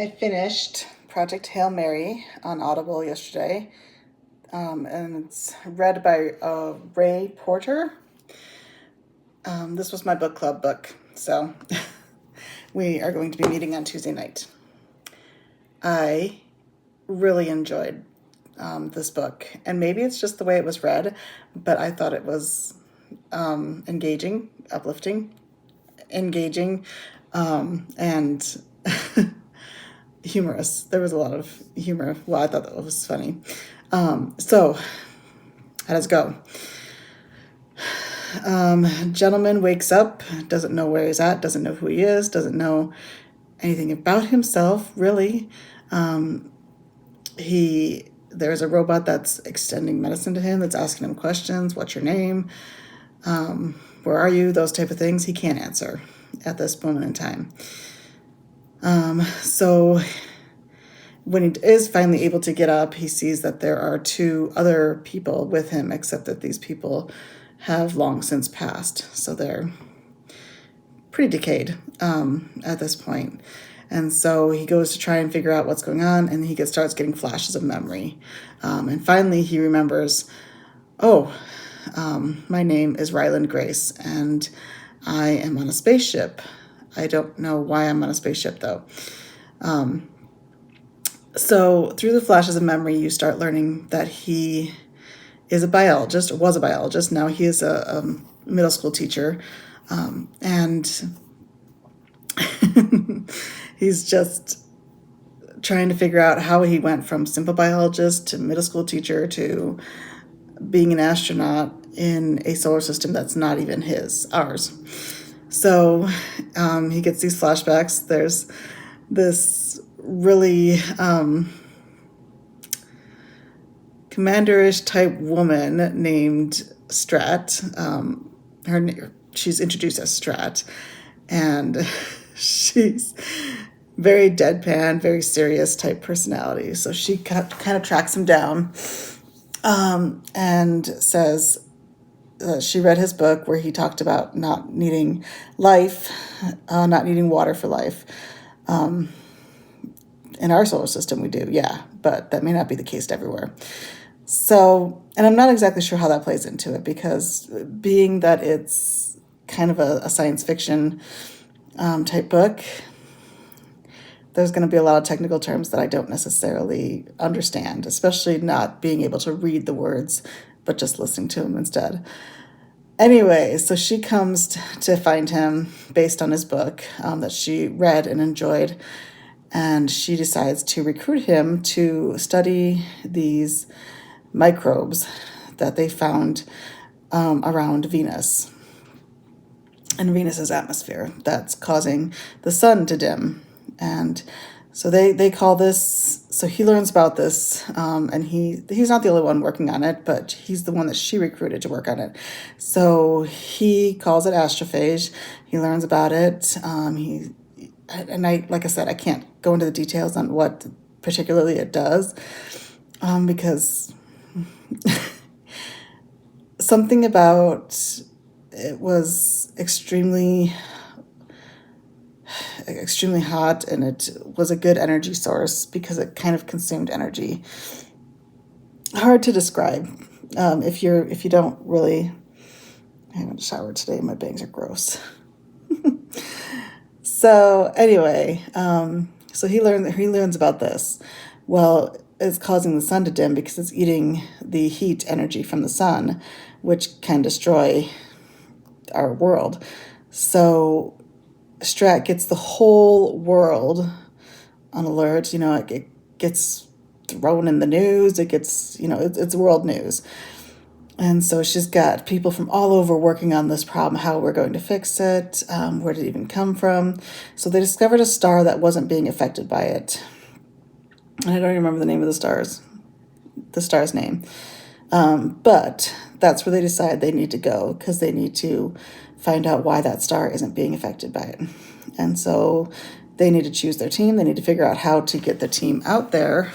I finished Project Hail Mary on Audible yesterday, and it's read by Ray Porter. This was my book club book, so we are going to be meeting on Tuesday night. I really enjoyed this book, and maybe it's just the way it was read, but I thought it was engaging, uplifting, engaging, and humorous. There was a lot of humor. Well, I thought that was funny. So, how does it go? Gentleman wakes up, doesn't know where he's at, doesn't know who he is, doesn't know anything about himself, really. There's a robot that's extending medicine to him, that's asking him questions. What's your name? Where are you? Those type of things. He can't answer at this moment in time. So when he is finally able to get up, he sees that there are two other people with him, except that these people have long since passed. So they're pretty decayed at this point. And so he goes to try and figure out what's going on, and he starts getting flashes of memory. And finally he remembers, my name is Ryland Grace, and I am on a spaceship. I don't know why I'm on a spaceship, though. So through the flashes of memory, you start learning that he is a biologist, or was a biologist. Now he is a middle school teacher. And he's just trying to figure out how he went from simple biologist to middle school teacher to being an astronaut in a solar system that's not even ours. So he gets these flashbacks. There's this really commanderish type woman named Strat. She's introduced as Strat, and she's very deadpan, very serious type personality. So she kind of tracks him down and says she read his book where he talked about not needing life, not needing water for life. In our solar system, we do, yeah, but that may not be the case everywhere. So, and I'm not exactly sure how that plays into it, because being that it's kind of a science fiction type book, there's going to be a lot of technical terms that I don't necessarily understand, especially not being able to read the words, but just listening to them instead. Anyway, so she comes to find him based on his book that she read and enjoyed, and she decides to recruit him to study these microbes that they found around Venus and Venus's atmosphere that's causing the sun to dim. And so they call this, so he learns about this, and he's not the only one working on it, but he's the one that she recruited to work on it. So he calls it astrophage. He learns about it. Like I said, I can't go into the details on what particularly it does, because something about it was extremely hot, and it was a good energy source because it kind of consumed energy. Hard to describe if you don't really. I haven't showered today. My bangs are gross. So anyway, so he learns about this. Well, it's causing the sun to dim because it's eating the heat energy from the sun, which can destroy our world. So Strat gets the whole world on alert. It gets thrown in the news. It gets, it's world news. And so she's got people from all over working on this problem, how we're going to fix it, where did it even come from. So they discovered a star that wasn't being affected by it. And I don't even remember the name of the star's name. But that's where they decide they need to go, because they need to find out why that star isn't being affected by it. And so they need to choose their team. They need to figure out how to get the team out there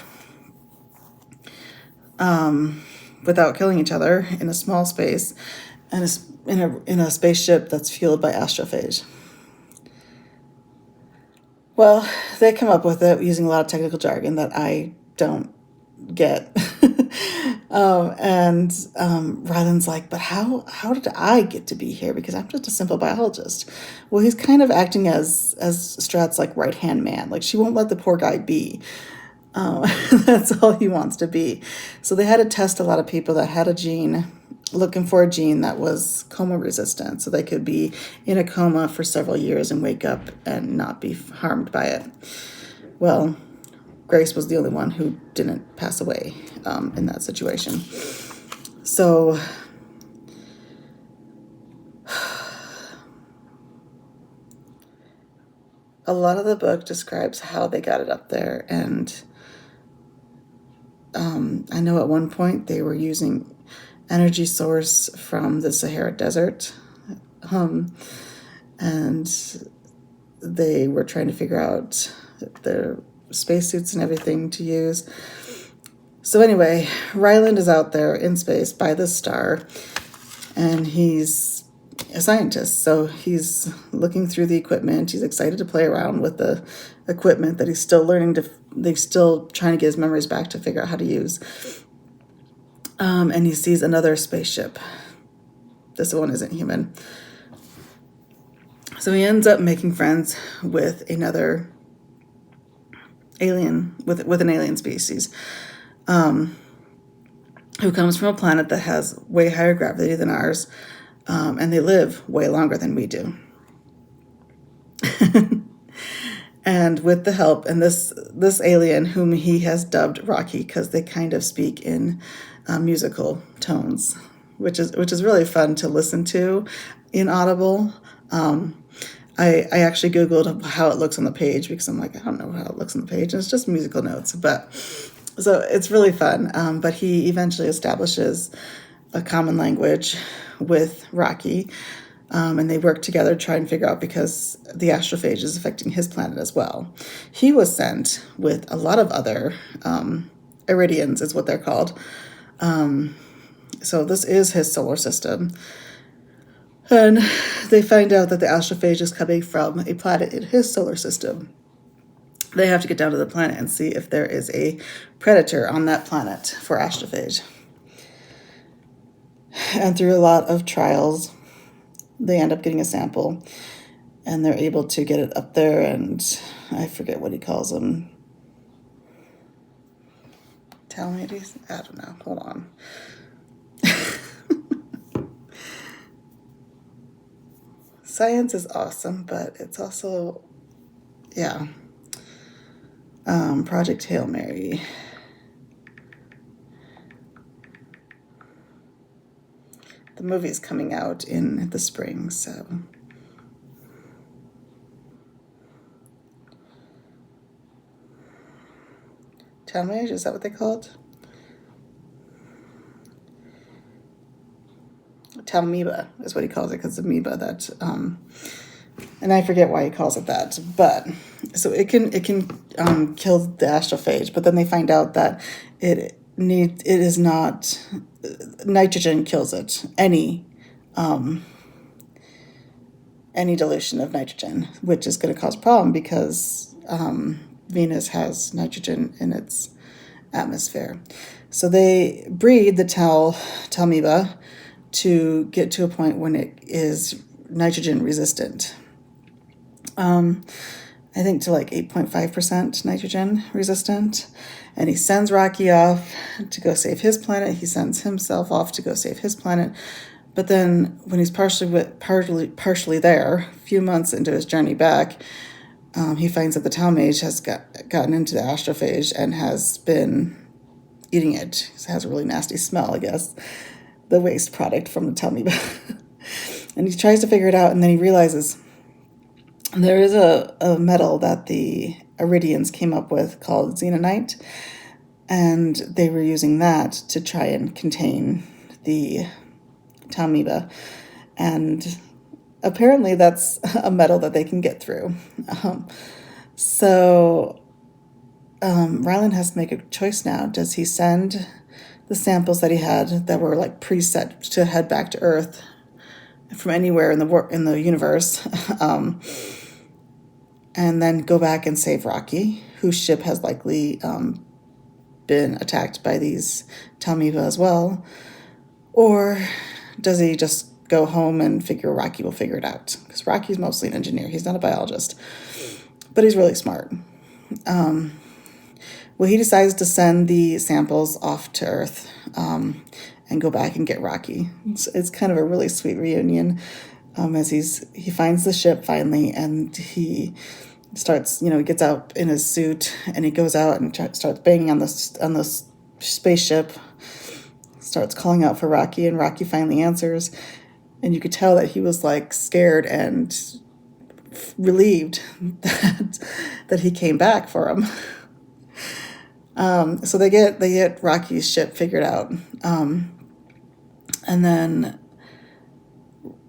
without killing each other in a small space and in a spaceship that's fueled by astrophage. Well, they come up with it using a lot of technical jargon that I don't get. And Ryland's like, but how did I get to be here? Because I'm just a simple biologist. Well, he's kind of acting as Strat's like right hand man. Like she won't let the poor guy be. That's all he wants to be. So they had to test a lot of people that had a gene, looking for a gene that was coma resistant, so they could be in a coma for several years and wake up and not be harmed by it. Well, Grace was the only one who didn't pass away in that situation. So a lot of the book describes how they got it up there, and I know at one point they were using energy source from the Sahara Desert, and they were trying to figure out their spacesuits and everything to use. So anyway, Ryland is out there in space by this star, and he's a scientist, so he's looking through the equipment. He's excited to play around with the equipment that he's still learning to, they're still trying to get his memories back to figure out how to use. And he sees another spaceship. This one isn't human. So he ends up making friends with another alien, with an alien species, who comes from a planet that has way higher gravity than ours, and they live way longer than we do. And with the help, and this alien, whom he has dubbed Rocky, because they kind of speak in musical tones, which is really fun to listen to in Audible. I actually Googled how it looks on the page, because I'm like, I don't know how it looks on the page, and it's just musical notes. But so it's really fun. But he eventually establishes a common language with Rocky. And they work together to try and figure out, because the astrophage is affecting his planet as well. He was sent with a lot of other Iridians, is what they're called. So this is his solar system. And they find out that the astrophage is coming from a planet in his solar system. They have to get down to the planet and see if there is a predator on that planet for astrophage. And through a lot of trials, they end up getting a sample, and they're able to get it up there, and I forget what he calls them. Talmades? I don't know. Hold on. Science is awesome, but it's also, yeah. Project Hail Mary. The movie's coming out in the spring, so. Talmage, is that what they call it? Talmiba is what he calls it, because amoeba that, and I forget why he calls it that, but so it can kill the astrophage, but then they find out that it is not, nitrogen kills it. Any dilution of nitrogen, which is going to cause a problem, because Venus has nitrogen in its atmosphere. So they breed the Talmiba to get to a point when it is nitrogen resistant. I think to like 8.5% nitrogen resistant. And he sends Rocky off to go save his planet. He sends himself off to go save his planet. But then when he's partially there, a few months into his journey back, he finds that the Talmage has gotten into the astrophage and has been eating it. It has a really nasty smell, I guess, the waste product from the Talmage. And he tries to figure it out, and then he realizes there is a metal that the Iridians came up with called xenonite, and they were using that to try and contain the Talmiba. And apparently that's a metal that they can get through. Ryland has to make a choice now. Does he send the samples that he had that were like preset to head back to Earth from anywhere in the universe, and then go back and save Rocky, whose ship has likely been attacked by these Talmiva as well? Or does he just go home and figure Rocky will figure it out? Because Rocky's mostly an engineer. He's not a biologist, but he's really smart. Well, he decides to send the samples off to Earth and go back and get Rocky. It's kind of a really sweet reunion as he finds the ship finally, and he starts, he gets out in his suit and he goes out and starts banging on the spaceship, starts calling out for Rocky, and Rocky finally answers, and you could tell that he was like scared and relieved that he came back for him. So they get Rocky's ship figured out, and then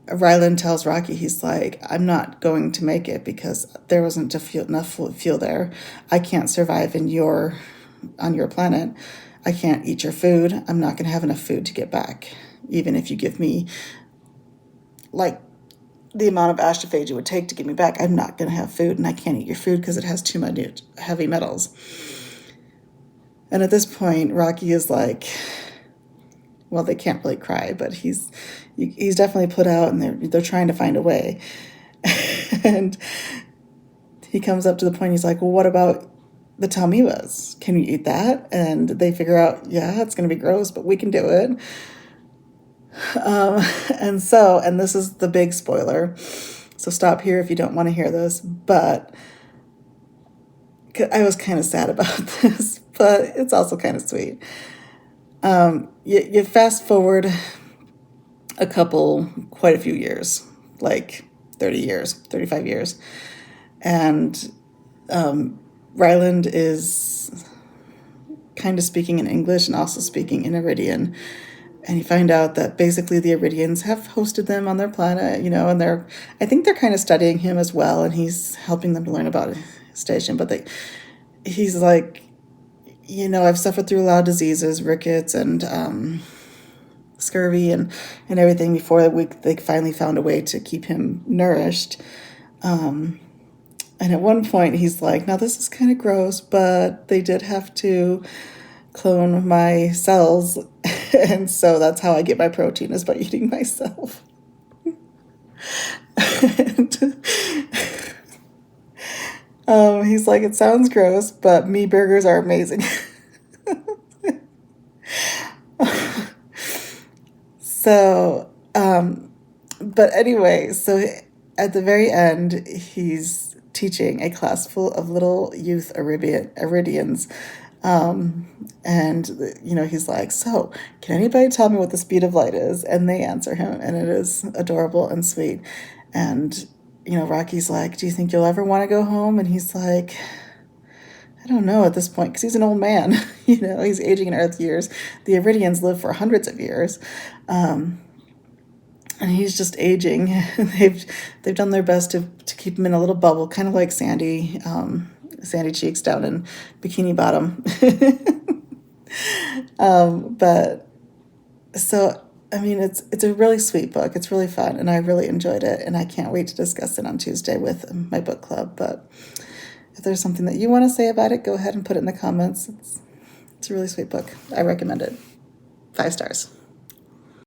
Ryland tells Rocky, he's like, I'm not going to make it because there wasn't enough fuel there. I can't survive on your planet. I can't eat your food. I'm not going to have enough food to get back, even if you give me like the amount of astrophage it would take to get me back. I'm not going to have food, and I can't eat your food because it has too many heavy metals. And at this point, Rocky is like, well, they can't really cry, but he's definitely put out, and they're trying to find a way. And he comes up to the point, he's like, well, what about the Talmivas? Can you eat that? And they figure out, yeah, it's going to be gross, but we can do it. And this is the big spoiler, so stop here if you don't want to hear this, but I was kind of sad about this, but it's also kind of sweet. You fast forward quite a few years, like 30 years, 35 years, and Ryland is kind of speaking in English and also speaking in Iridian. And you find out that basically the Iridians have hosted them on their planet, and I think they're kind of studying him as well, and he's helping them to learn about his station. But he's like, I've suffered through a lot of diseases, rickets and scurvy and everything before they finally found a way to keep him nourished. And at one point he's like, now this is kind of gross, but they did have to clone my cells, and so that's how I get my protein, is by eating myself. He's like, it sounds gross, but me burgers are amazing. So, but anyway, so at the very end, he's teaching a class full of little youth Iridians. And he's like, so can anybody tell me what the speed of light is? And they answer him, and it is adorable and sweet. And Rocky's like, do you think you'll ever want to go home? And he's like, I don't know at this point, because he's an old man. He's aging in Earth years. The Iridians live for hundreds of years, and he's just aging. They've done their best to keep him in a little bubble, kind of like Sandy Cheeks down in Bikini Bottom. But so, I mean, it's a really sweet book. It's really fun, and I really enjoyed it, and I can't wait to discuss it on Tuesday with my book club. But if there's something that you want to say about it, go ahead and put it in the comments. It's a really sweet book. I recommend it. 5 stars.